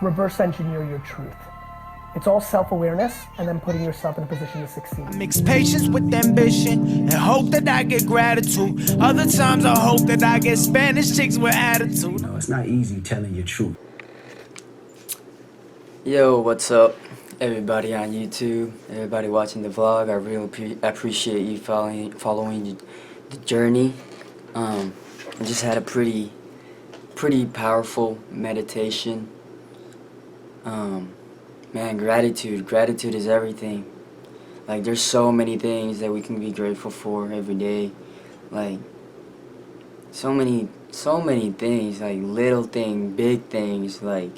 reverse engineer your truth. It's all self-awareness and then putting yourself in a position to succeed. I mix patience with ambition and hope that I get gratitude. Other times I hope that I get Spanish chicks with attitude. No, it's not easy telling your truth. Yo, what's up, everybody on YouTube, everybody watching the vlog. I really appreciate you following the journey. I just had a pretty powerful meditation. Man, gratitude is everything. Like, there's so many things that we can be grateful for every day. Like, so many things, like little things, big things. Like,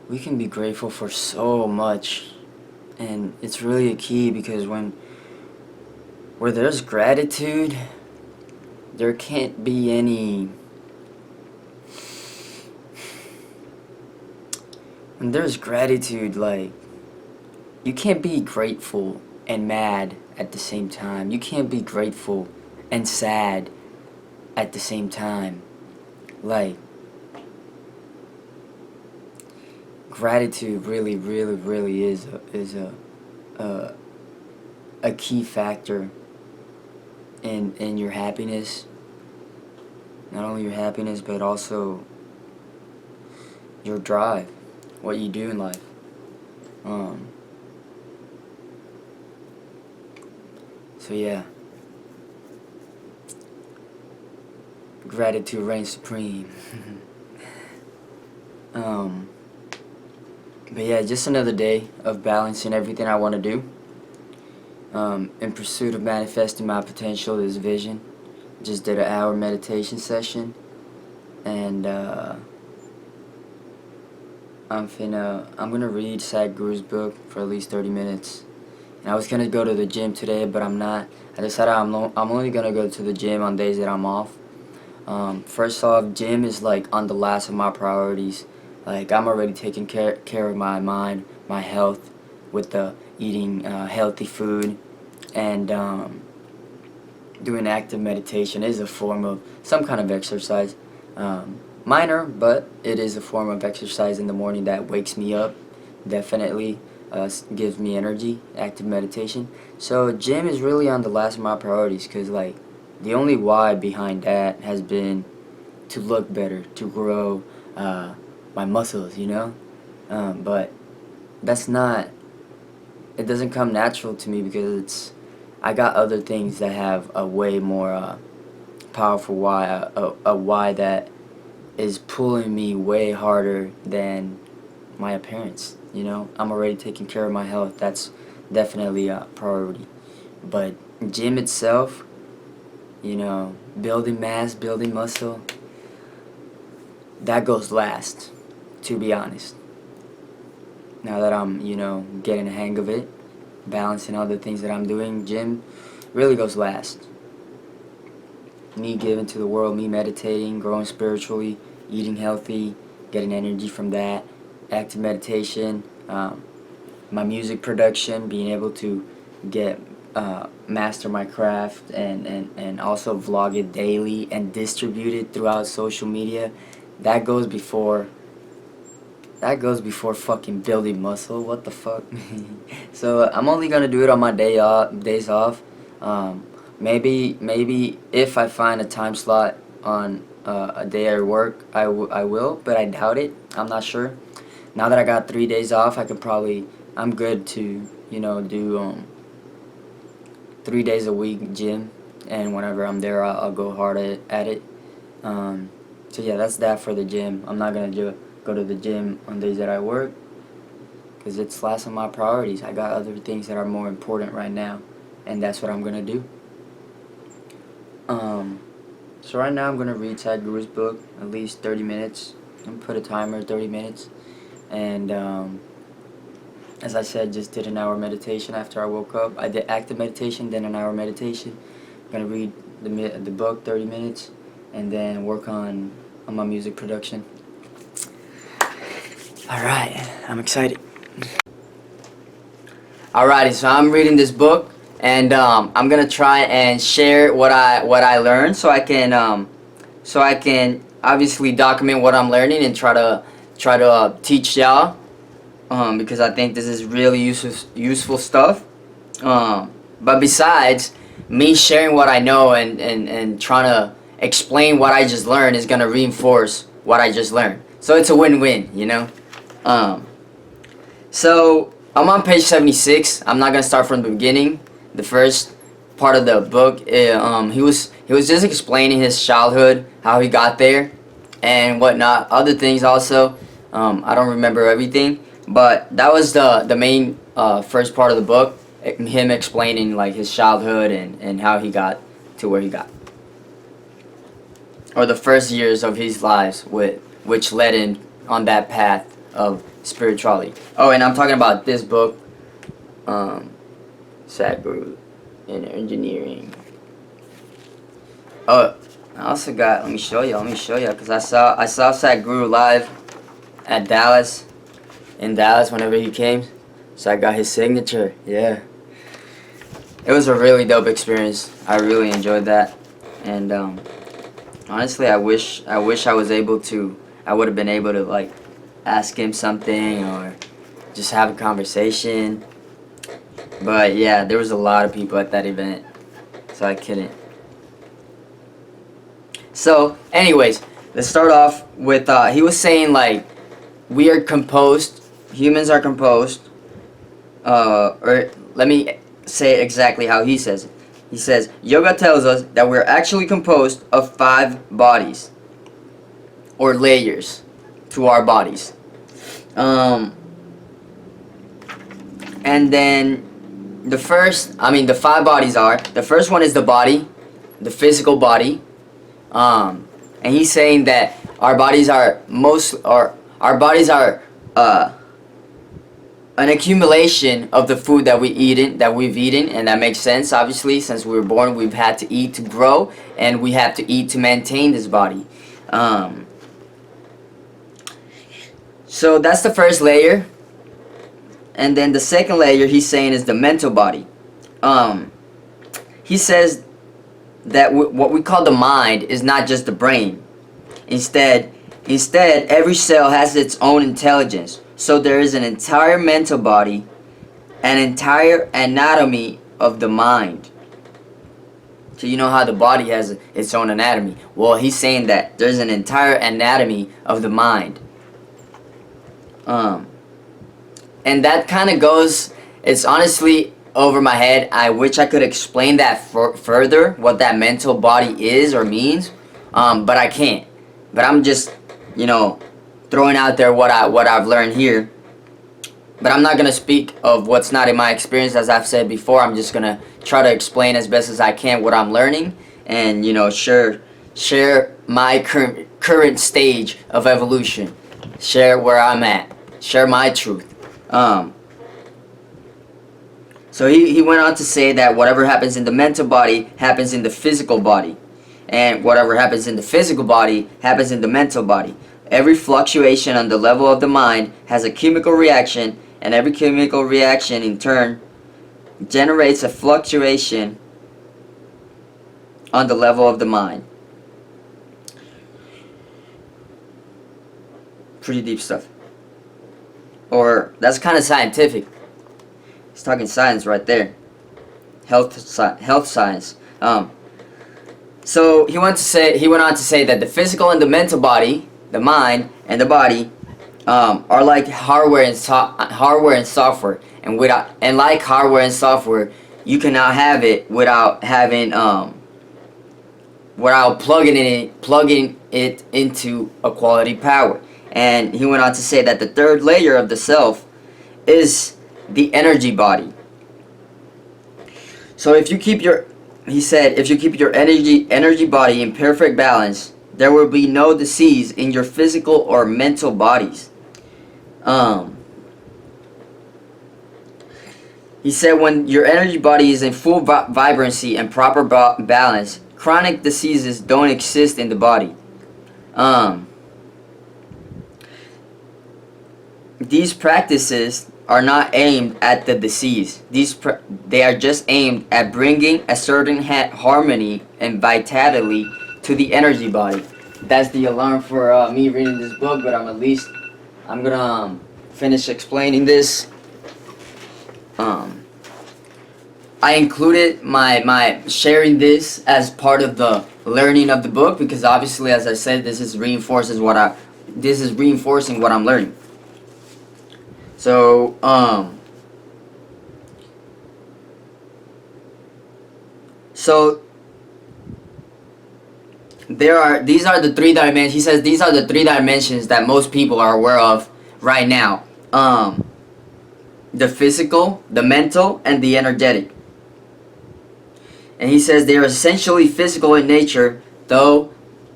we can be grateful for so much, and it's really a key, because where there's gratitude, there can't be any. When there's gratitude, like, you can't be grateful and mad at the same time. You can't be grateful and sad at the same time. Like, gratitude really is a key factor in your happiness. Not only your happiness, but also your drive, what you do in life. So yeah, gratitude reigns supreme. But yeah, just another day of balancing everything I want to do, in pursuit of manifesting my potential, this vision. Just did an hour meditation session, and I'm gonna read Sadhguru's book for at least 30 minutes. And I was gonna go to the gym today, but I'm not. I decided I'm only gonna go to the gym on days that I'm off. First off, gym is like on the last of my priorities. Like, I'm already taking care of my mind, my health, with the eating healthy food, and doing active meditation is a form of some kind of exercise. Minor, but it is a form of exercise in the morning that wakes me up. Definitely gives me energy, active meditation. So gym is really on the last of my priorities, because like, the only why behind that has been to look better, to grow my muscles, you know. But that's not, it doesn't come natural to me, because I got other things that have a way more powerful why, a why that is pulling me way harder than my appearance, you know. I'm already taking care of my health. That's definitely a priority. But gym itself, you know, building mass, building muscle, that goes last, to be honest. Now that I'm, you know, getting a hang of it, balancing all the things that I'm doing, gym really goes last. Me giving to the world, me meditating, growing spiritually, eating healthy, getting energy from that, active meditation, my music production, being able to get master my craft, and also vlog it daily and distribute it throughout social media. That goes before fucking building muscle. What the fuck? So I'm only gonna do it on my days off. Maybe if I find a time slot on a day I work, I will, but I doubt it. I'm not sure. Now that I got 3 days off, I'm good to, you know, do 3 days a week gym, and whenever I'm there, I'll go hard at it. So yeah, that's that for the gym. I'm not gonna go to the gym on days that I work, because it's last on my priorities. I got other things that are more important right now, and that's what I'm gonna do. So right now I'm gonna read Sadhguru's book, at least 30 minutes. I'm gonna put a timer, 30 minutes, and as I said, just did an hour meditation after I woke up. I did active meditation, then an hour meditation. I'm gonna read the book, 30 minutes, and then work on my music production. Alright, I'm excited. Alrighty, so I'm reading this book, and I'm gonna try and share what I learned, so I can obviously document what I'm learning and try to try to teach y'all, because I think this is really useful stuff. But besides me sharing what I know and trying to explain what I just learned is gonna reinforce what I just learned. So it's a win-win, you know. So I'm on page 76. I'm not gonna start from the beginning. The first part of the book, he was just explaining his childhood, how he got there, and whatnot. Other things also. I don't remember everything, but that was the main first part of the book. Him explaining like his childhood and how he got to where he got, or the first years of his lives, which led him on that path of spirituality. Oh, and I'm talking about this book, Sadhguru in Engineering. Oh, I also got. Let me show you, because I saw Sadhguru live at in Dallas whenever he came. So I got his signature. Yeah. It was a really dope experience. I really enjoyed that, and honestly, I wish I was able to. I would have been able to like ask him something or just have a conversation. But yeah, there was a lot of people at that event, so I couldn't. So, anyways, let's start off with he was saying like we are composed. Humans are composed. Or let me say exactly how he says it. He says, yoga tells us that we're actually composed of 5 bodies, or layers, to our bodies. And then the 5 bodies are, the first one is the body, the physical body. And he's saying that our bodies are an accumulation of the food that we've eaten, and that makes sense. Obviously, since we were born, we've had to eat to grow, and we have to eat to maintain this body. So that's the first layer, and then the second layer he's saying is the mental body. He says that what we call the mind is not just the brain. Instead, every cell has its own intelligence. So there is an entire mental body, an entire anatomy of the mind. So you know how the body has its own anatomy. Well, he's saying that there's an entire anatomy of the mind. And that kind of goes, it's honestly over my head. I wish I could explain that further, what that mental body is or means, but I can't. But I'm just, throwing out there what I've learned here. But I'm not going to speak of what's not in my experience. As I've said before, I'm just going to try to explain as best as I can what I'm learning, and share my current stage of evolution, share where I'm at, share my truth. So he went on to say that whatever happens in the mental body happens in the physical body, and whatever happens in the physical body happens in the mental body. Every fluctuation on the level of the mind has a chemical reaction, and every chemical reaction in turn generates a fluctuation on the level of the mind. Pretty deep stuff. Or that's kind of scientific. He's talking science right there. Health science. So he went on to say that the physical and the mental body, the mind and the body, are like hardware and software, and like hardware and software, you cannot have it without plugging it into a quality power. And he went on to say that the third layer of the self is the energy body. So if you keep your energy body in perfect balance, there will be no disease in your physical or mental bodies. He said when your energy body is in full vibrancy and proper balance, chronic diseases don't exist in the body. These practices are not aimed at the disease. They are just aimed at bringing a certain harmony and vitality to the energy body. That's the alarm for me reading this book, but I'm at least I'm gonna finish explaining this. I included my sharing this as part of the learning of the book because obviously, as I said, this is reinforcing what I'm learning. So these are the three dimensions. He says these are the three dimensions that most people are aware of right now. The physical, the mental, and the energetic. And he says they are essentially physical in nature, though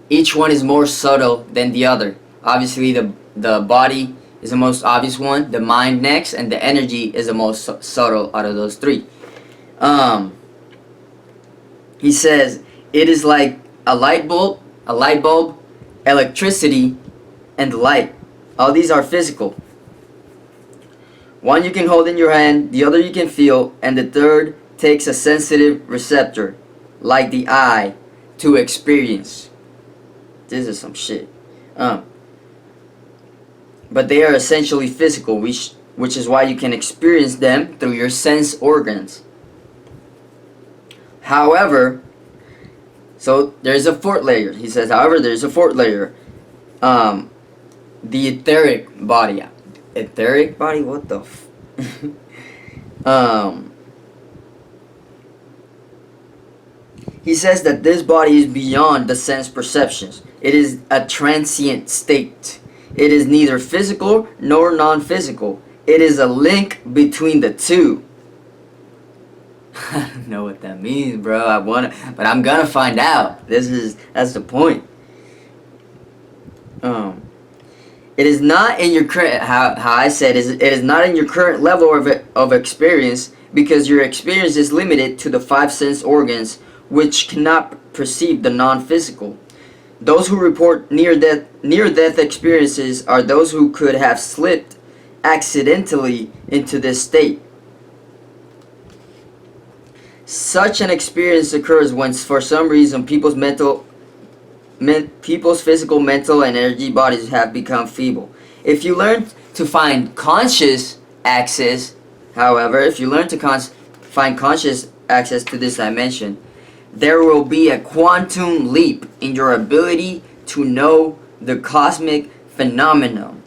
each one is more subtle than the other. Obviously, the body is the most obvious one, the mind next, and the energy is the most subtle out of those three. He says it is like a light bulb, electricity, and light. All these are physical. One you can hold in your hand, the other you can feel, and the third takes a sensitive receptor, like the eye, to experience. This is some shit. But they are essentially physical, which is why you can experience them through your sense organs. However, so there's a fourth layer. He says, however, there's a fourth layer. The etheric body. Etheric body? What the He says that this body is beyond the sense perceptions. It is a transient state. It is neither physical nor non-physical. It is a link between the two. I don't know what that means, bro. But I'm gonna find out. That's the point. It is not in your current, how I said, it is not in your current level of experience, because your experience is limited to the five sense organs, which cannot perceive the non-physical. Those who report near-death experiences are those who could have slipped accidentally into this state. Such an experience occurs when, for some reason, people's physical, mental, and energy bodies have become feeble. If you learn to find conscious access, however, find conscious access to this dimension, there will be a quantum leap in your ability to know the cosmic phenomenon.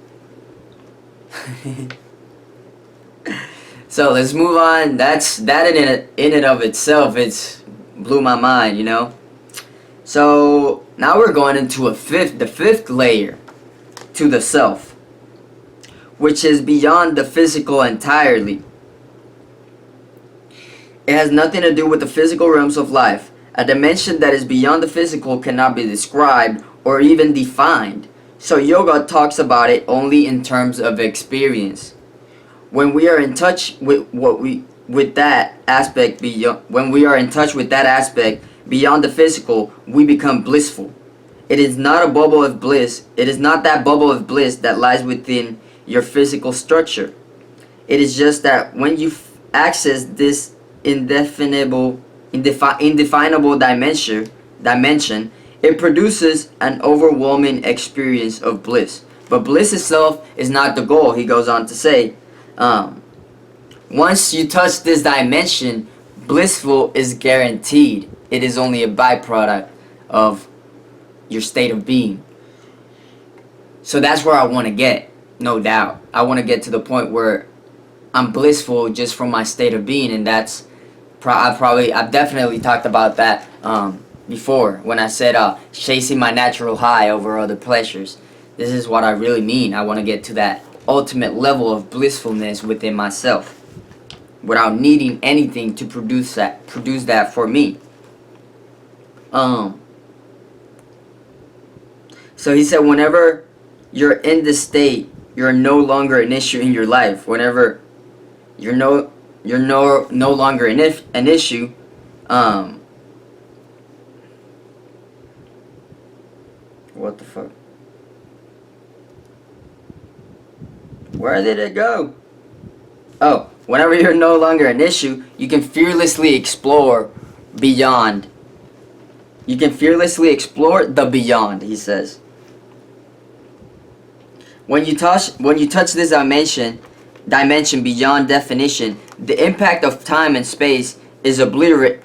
So let's move on. That in and of itself, it's blew my mind, you know. So now we're going into the fifth layer, to the self, which is beyond the physical entirely. It has nothing to do with the physical realms of life. A dimension that is beyond the physical cannot be described or even defined. So yoga talks about it only in terms of experience. When we are in touch with that aspect beyond the physical, we become blissful. It is not a bubble of bliss. It is not that bubble of bliss that lies within your physical structure. It is just that when you access this indefinable dimension, it produces an overwhelming experience of bliss. But bliss itself is not the goal, he goes on to say. Once you touch this dimension, blissful is guaranteed. It is only a byproduct of your state of being. So that's where I want to get, no doubt. I want to get to the point where I'm blissful just from my state of being, and that's I've definitely talked about that before when I said chasing my natural high over other pleasures. This is what I really mean. I want to get to that ultimate level of blissfulness within myself without needing anything to produce that for me. So he said whenever you're in this state, you're no longer an issue in your life. Whenever you're no longer an issue, what the fuck? Where did it go? Oh, whenever you're no longer an issue, you can fearlessly explore beyond. You can fearlessly explore the beyond, he says. When you touch this dimension beyond definition, the impact of time and space is obliterated.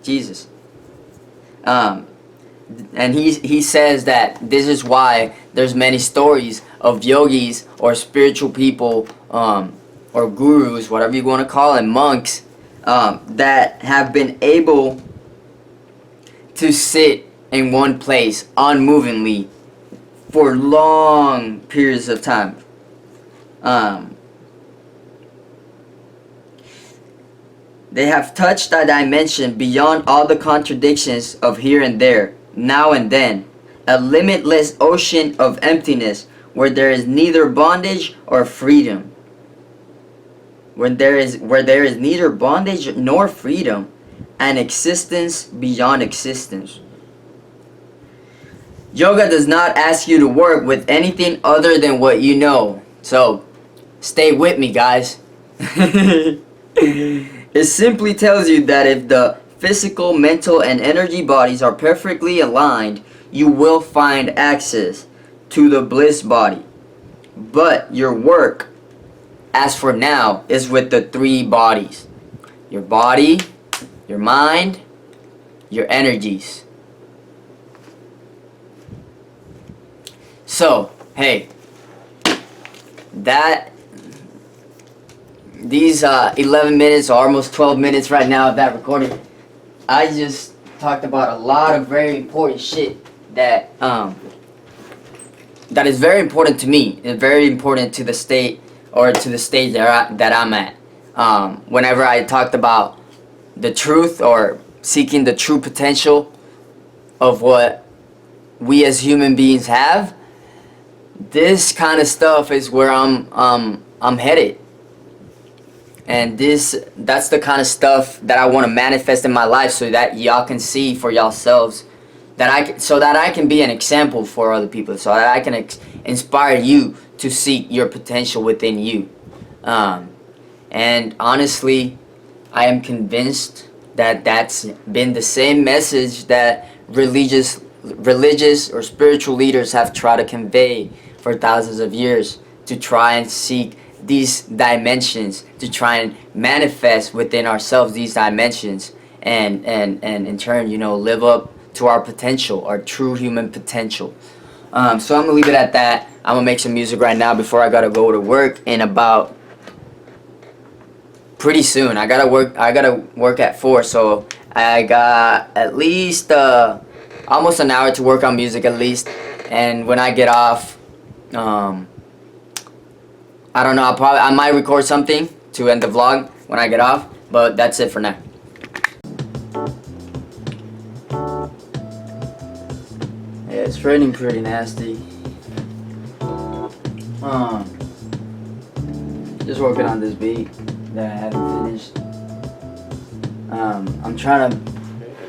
Jesus. And he says that this is why there's many stories of yogis or spiritual people, or gurus, whatever you want to call them, monks, that have been able to sit in one place unmovingly for long periods of time. They have touched a dimension beyond all the contradictions of here and there, now and then, a limitless ocean of emptiness where there is neither bondage or freedom. Where there is neither bondage nor freedom, an existence beyond existence. Yoga does not ask you to work with anything other than what you know. So, stay with me, guys. It simply tells you that if the physical, mental, and energy bodies are perfectly aligned, you will find access to the bliss body. But your work, as for now, is with the three bodies. Your body, your mind, your energies. So, hey, these 11 minutes or almost 12 minutes right now of that recording, I just talked about a lot of very important shit that that is very important to me and very important to the state or to the stage that I'm at. Whenever I talked about the truth or seeking the true potential of what we as human beings have, this kind of stuff is where I'm headed. And that's the kind of stuff that I want to manifest in my life, so that y'all can see for yourselves, so that I can be an example for other people, so that I can inspire you to seek your potential within you. And honestly, I am convinced that that's been the same message that religious or spiritual leaders have tried to convey for thousands of years, to try and seek these dimensions, to try and manifest within ourselves these dimensions, and in turn, live up to our potential, our true human potential. So I'm gonna leave it at that. I'm gonna make some music right now before I gotta go to work in about pretty soon. I gotta work at 4, so I got at least almost an hour to work on music at least. And when I get off, I don't know, I might record something to end the vlog when I get off, but that's it for now. Yeah, it's raining pretty nasty. Just working on this beat that I haven't finished. I'm trying to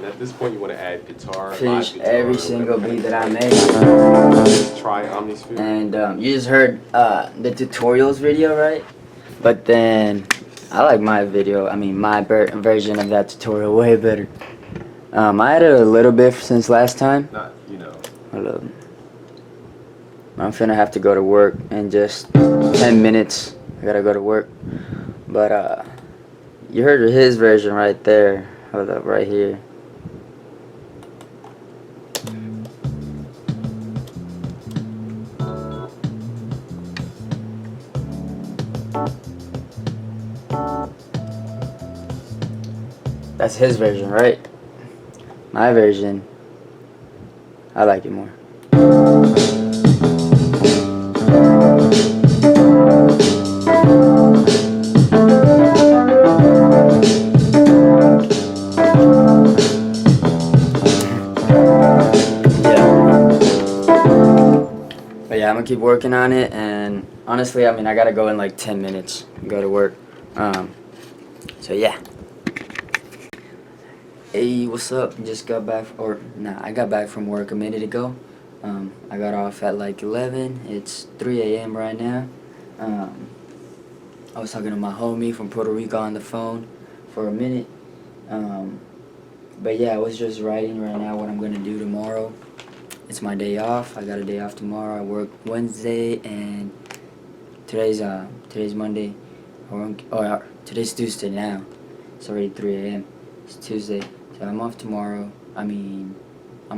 at this point, you want to add guitar, finish live guitar, every single beat that I make. Try Omnisphere. And you just heard the tutorials video, right? But then I like my video. I mean, my version of that tutorial way better. I added a little bit since last time. Hold up. I'm finna have to go to work in just 10 minutes. I gotta go to work. But you heard his version right there. Hold up, right here. That's his version, right? My version, I like it more. But yeah, I'm gonna keep working on it, and honestly, I mean, I gotta go in like 10 minutes and go to work. So yeah. Hey, what's up? Just got back, I got back from work a minute ago. I got off at like 11. It's 3 a.m. right now. I was talking to my homie from Puerto Rico on the phone for a minute. But yeah, I was just writing right now what I'm gonna do tomorrow. it's my day off. I got a day off tomorrow. I work Wednesday, and today's Monday. Today's Tuesday now. It's already 3 a.m. It's Tuesday, so I'm off tomorrow. I'm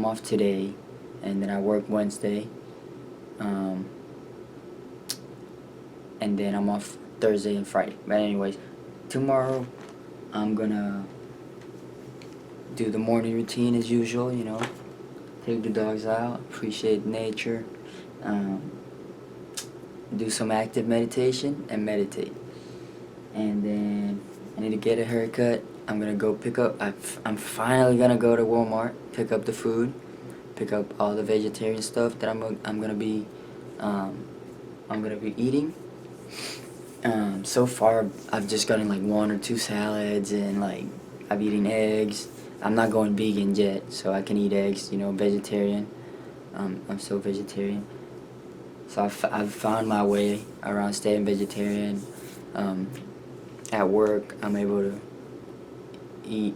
off today, and then I work Wednesday. And then I'm off Thursday and Friday. But anyways, tomorrow I'm gonna do the morning routine as usual, you know. Take the dogs out, appreciate nature, do some active meditation and meditate. And then I need to get a haircut. I'm gonna go pick up, I'm finally gonna go to Walmart, pick up the food, pick up all the vegetarian stuff that I'm gonna be eating. So far I've just gotten like 1 or 2 salads, and like I've eaten eggs. I'm not going vegan yet, so I can eat eggs, you know, vegetarian. I'm still vegetarian. So I've found my way around staying vegetarian. At work, I'm able to eat.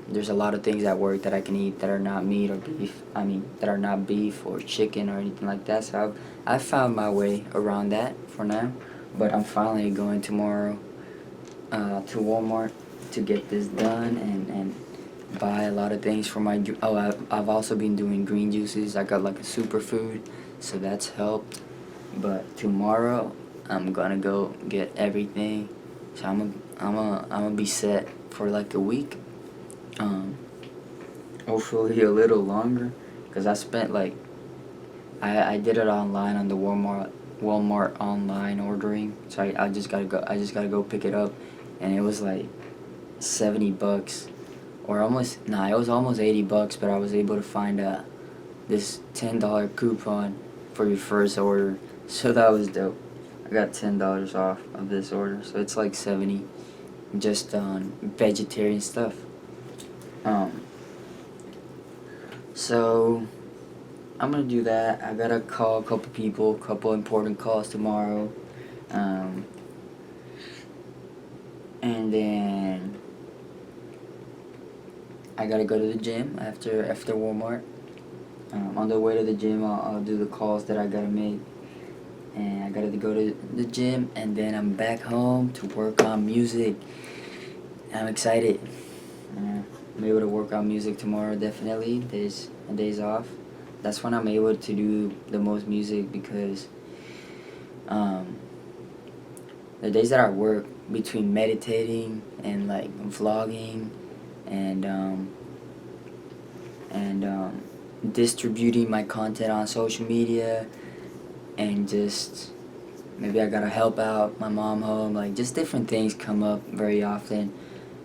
There's a lot of things at work that I can eat that are not meat or beef. That are not beef or chicken or anything like that. So I've found my way around that for now. But I'm finally going tomorrow to Walmart to get this done and buy a lot of things for my. I've also been doing green juices. I got like a superfood, so that's helped. But tomorrow I'm gonna go get everything. So I'm gonna be set for like a week. Hopefully a little longer, cause I spent like I did it online on the Walmart online ordering. So I just gotta go pick it up, and it was like $70 or it was almost $80, but I was able to find this $10 coupon for your first order, so that was dope. I got $10 off of this order, so it's like 70 just on vegetarian stuff. So I'm gonna do that. I gotta call a couple people, couple important calls tomorrow, and then I gotta go to the gym after Walmart. On the way to the gym, I'll do the calls that I gotta make, and I gotta go to the gym, and then I'm back home to work on music. I'm excited. I'm able to work on music tomorrow, definitely. Days off. That's when I'm able to do the most music, because the days that I work, between meditating and like vlogging and distributing my content on social media, and just maybe I gotta help out my mom home, like just different things come up very often.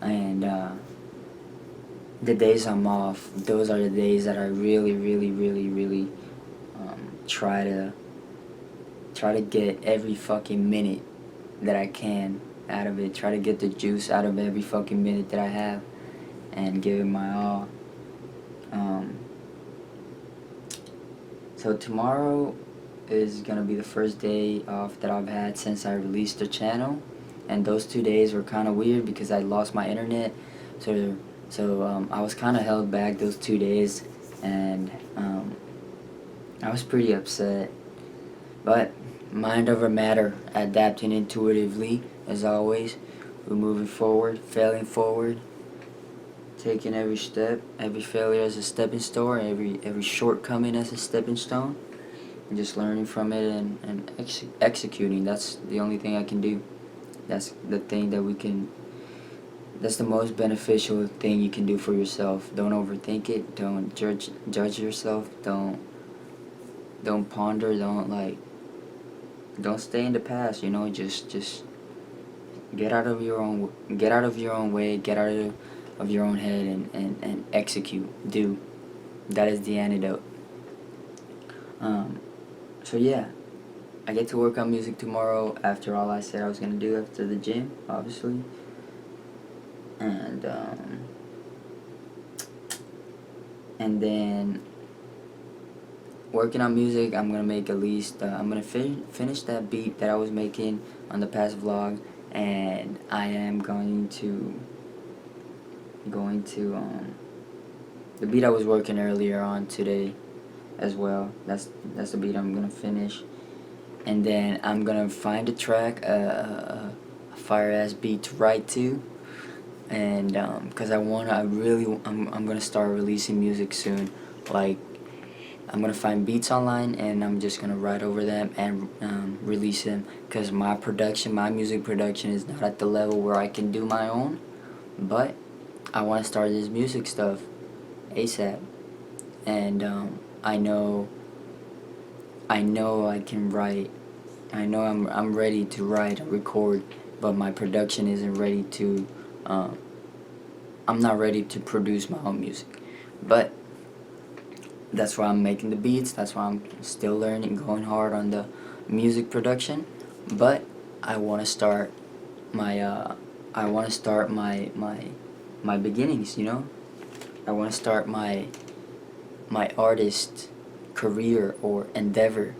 And the days I'm off, those are the days that I really try to get every fucking minute that I can out of it. Try to get the juice out of every fucking minute that I have, and give it my all. So tomorrow is gonna be the first day off that I've had since I released the channel, and those 2 days were kind of weird because I lost my internet. So I was kind of held back those 2 days, and I was pretty upset. But mind over matter, adapting intuitively as always. We're moving forward, failing forward, taking every step, every failure as a stepping stone, every shortcoming as a stepping stone, and just learning from it and executing. That's the only thing I can do. That's the thing that we can. That's the most beneficial thing you can do for yourself. Don't overthink it. Don't judge yourself. Don't ponder. Don't stay in the past. You know, just get out of your own way. Get out of your own head and execute. Do. That is the antidote. So yeah, I get to work on music tomorrow after all I said I was gonna do after the gym, obviously. And then working on music, I'm gonna make at least I'm gonna finish that beat that I was making on the past vlog, and I am going to the beat I was working earlier on today. as well. That's the beat I'm gonna finish, and then I'm gonna find a track, a fire ass beat to write to, and because I'm gonna start releasing music soon. Like, I'm gonna find beats online and I'm just gonna write over them and release them, because my music production is not at the level where I can do my own, but I want to start this music stuff ASAP, and I know I can write. I know I'm ready to write and record, but my production isn't ready to. I'm not ready to produce my own music, but that's why I'm making the beats. That's why I'm still learning, going hard on the music production. But I want to start my my beginnings. You know, I want to start my artist career or endeavor,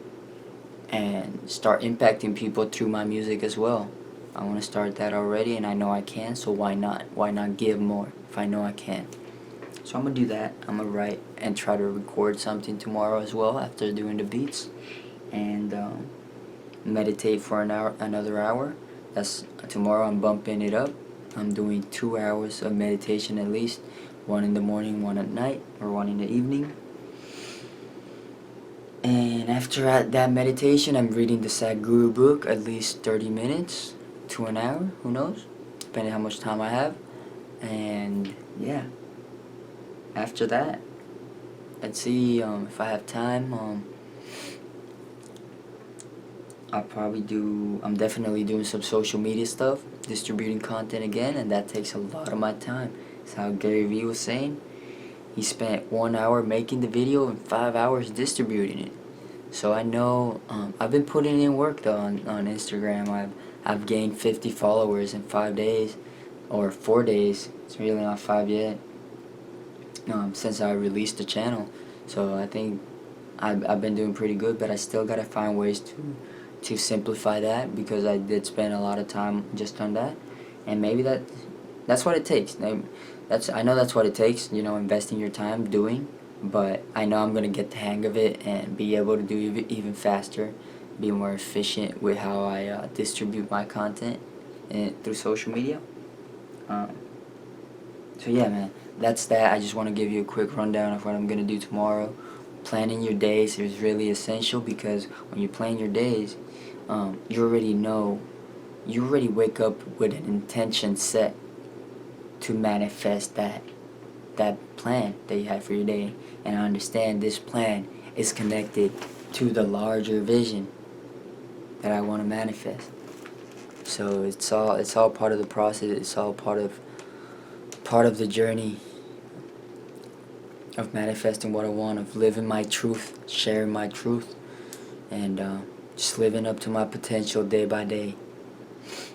and start impacting people through my music as well. I want to start that already, and I know I can. So why not? Why not give more if I know I can? So I'm gonna do that. I'm gonna write and try to record something tomorrow as well after doing the beats, and meditate for another hour. That's tomorrow. I'm bumping it up. I'm doing 2 hours of meditation at least, one in the morning, one at night, or one in the evening. And after that meditation, I'm reading the Sadhguru book at least 30 minutes to an hour. Who knows? Depending how much time I have. And yeah. After that, let's see if I have time. I'm definitely doing some social media stuff, distributing content again, and that takes a lot of my time. That's how Gary Vee was saying. He spent 1 hour making the video and 5 hours distributing it. So I know I've been putting in work though on Instagram. I've gained 50 followers in 5 days, or 4 days. It's really not 5 yet. Since I released the channel, so I think I've been doing pretty good, but I still gotta find ways to simplify that, because I did spend a lot of time just on that, and maybe that's what it takes. I know that's what it takes, you know, investing your time doing, but I know I'm gonna get the hang of it and be able to do even faster, be more efficient with how I distribute my content through social media. So yeah, man. That's that. I just want to give you a quick rundown of what I'm going to do tomorrow. Planning your days is really essential, because when you plan your days, you already know, you already wake up with an intention set to manifest that plan that you had for your day. And I understand this plan is connected to the larger vision that I want to manifest. So it's all part of the process. It's all part of the journey of manifesting what I want, of living my truth, sharing my truth, and just living up to my potential day by day.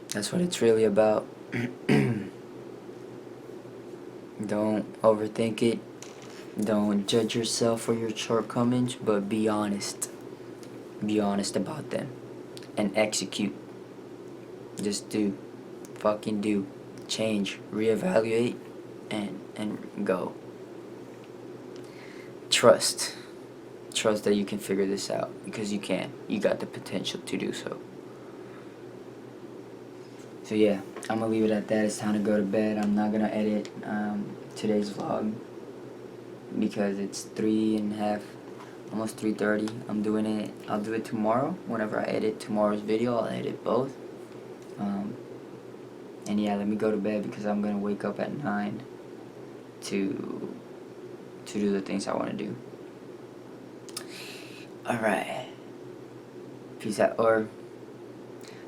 That's what it's really about. Don't overthink it. Don't judge yourself for your shortcomings, but be honest. Be honest about them. And execute. Just do. Fucking do. Change. Reevaluate. And go. Trust that you can figure this out, because you can. You got the potential to do so. So yeah, I'm gonna leave it at that. It's time to go to bed. I'm not gonna edit today's vlog because it's 3:30, almost 3:30. I'll do it tomorrow. Whenever I edit tomorrow's video, I'll edit both. And yeah, let me go to bed, because I'm gonna wake up at 9 to do the things I want to do. Alright. Peace out. Or,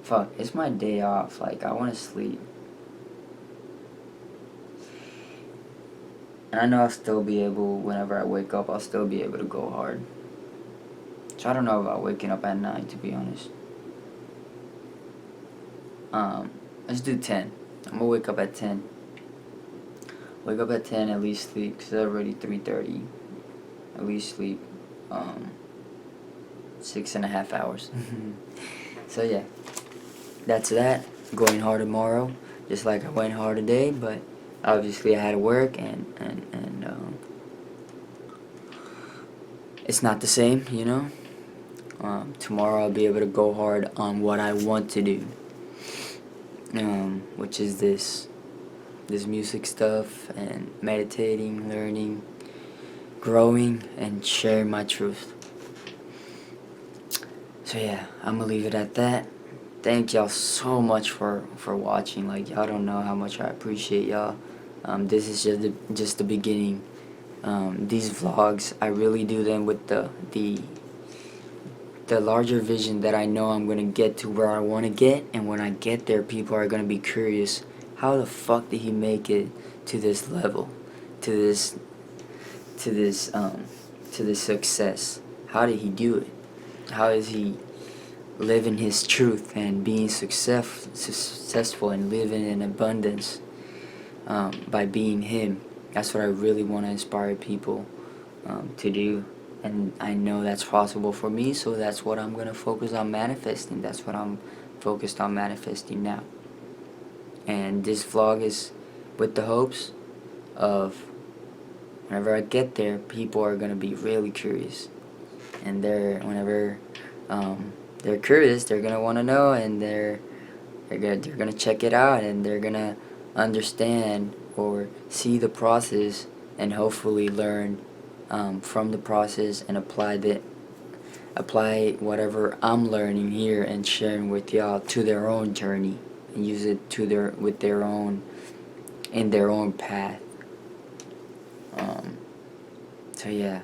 fuck, it's my day off. Like, I want to sleep. And I know I'll still be able, whenever I wake up, I'll still be able to go hard. So I don't know about waking up at 9, to be honest. Let's do 10. I'm gonna wake up at 10. Wake up at 10, at least sleep, because it's already 3:30. At least sleep 6.5 hours. So yeah, that's that. Going hard tomorrow, just like I went hard today, but obviously I had to work, and it's not the same, you know. Tomorrow I'll be able to go hard on what I want to do, which is this music stuff and meditating, learning, growing, and sharing my truth. So yeah, I'm gonna leave it at that. Thank y'all so much for watching. Like, y'all don't know how much I appreciate y'all. This is just the beginning. These vlogs, I really do them with the larger vision that I know I'm gonna get to where I want to get, and when I get there, people are gonna be curious. How the fuck did he make it to this level, to this success? How did he do it? How is he living his truth and being successful and living in abundance by being him? That's what I really want to inspire people to do, and I know that's possible for me, so that's what I'm going to focus on manifesting. That's what I'm focused on manifesting now. And this vlog is with the hopes of whenever I get there, people are going to be really curious, and whenever they're curious, they're going to want to know, and they're going to check it out, and they're going to understand or see the process, and hopefully learn from the process and apply whatever I'm learning here and sharing with y'all to their own journey, and use it in their own path. So yeah,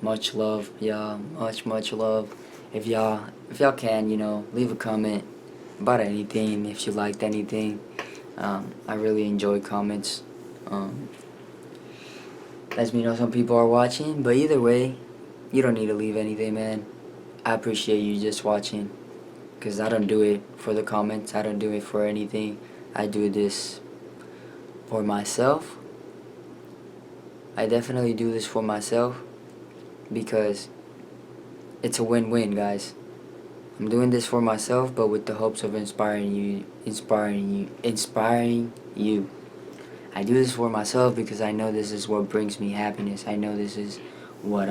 much love, y'all. Much love. If y'all can, leave a comment about anything, if you liked anything. I really enjoy comments. Lets me know some people are watching, but either way, you don't need to leave anything, man. I appreciate you just watching, because I don't do it for the comments. I don't do it for anything. I do this for myself. I definitely do this for myself, because it's a win-win, guys. I'm doing this for myself, but with the hopes of inspiring you. I do this for myself because I know this is what brings me happiness. I know this is what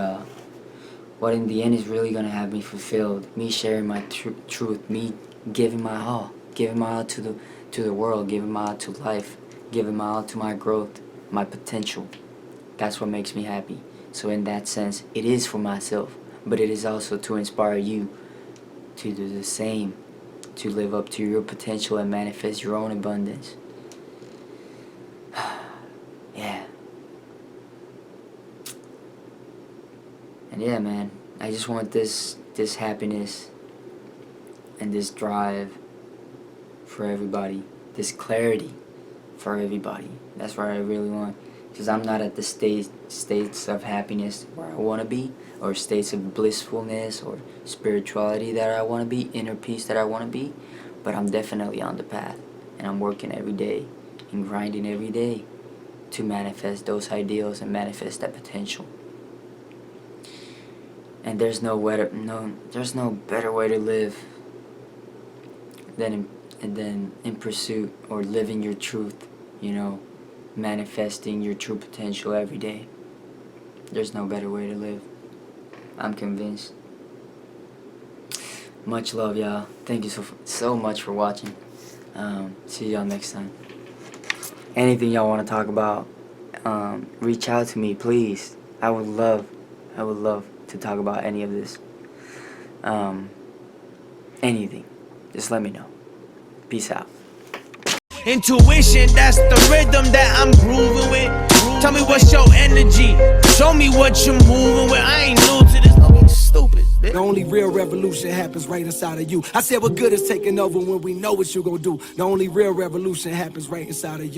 in the end is really gonna have me fulfilled. Me sharing my truth, me giving my all to the world, giving my all to life, giving my all to my growth, my potential. That's what makes me happy. So in that sense, it is for myself, but it is also to inspire you to do the same, to live up to your potential and manifest your own abundance. Yeah. And yeah, man, I just want this happiness and this drive for everybody, this clarity for everybody. That's what I really want, because I'm not at the states of happiness where I want to be, or states of blissfulness or spirituality that I want to be, inner peace that I want to be, but I'm definitely on the path, and I'm working every day and grinding every day to manifest those ideals and manifest that potential. And there's no better way to live than in pursuit or living your truth, manifesting your true potential every day. There's no better way to live. I'm convinced. Much love, y'all. Thank you so much for watching. See y'all next time. Anything y'all want to talk about, reach out to me, please. I would love to talk about any of this. Anything. Just let me know. Peace out. Intuition, that's the rhythm that I'm grooving with. Tell me what's your energy. Show me what you're moving with. I ain't new to this. Don't be stupid, bitch. The only real revolution happens right inside of you. I said what good is taking over when we know what you gon' do. The only real revolution happens right inside of you.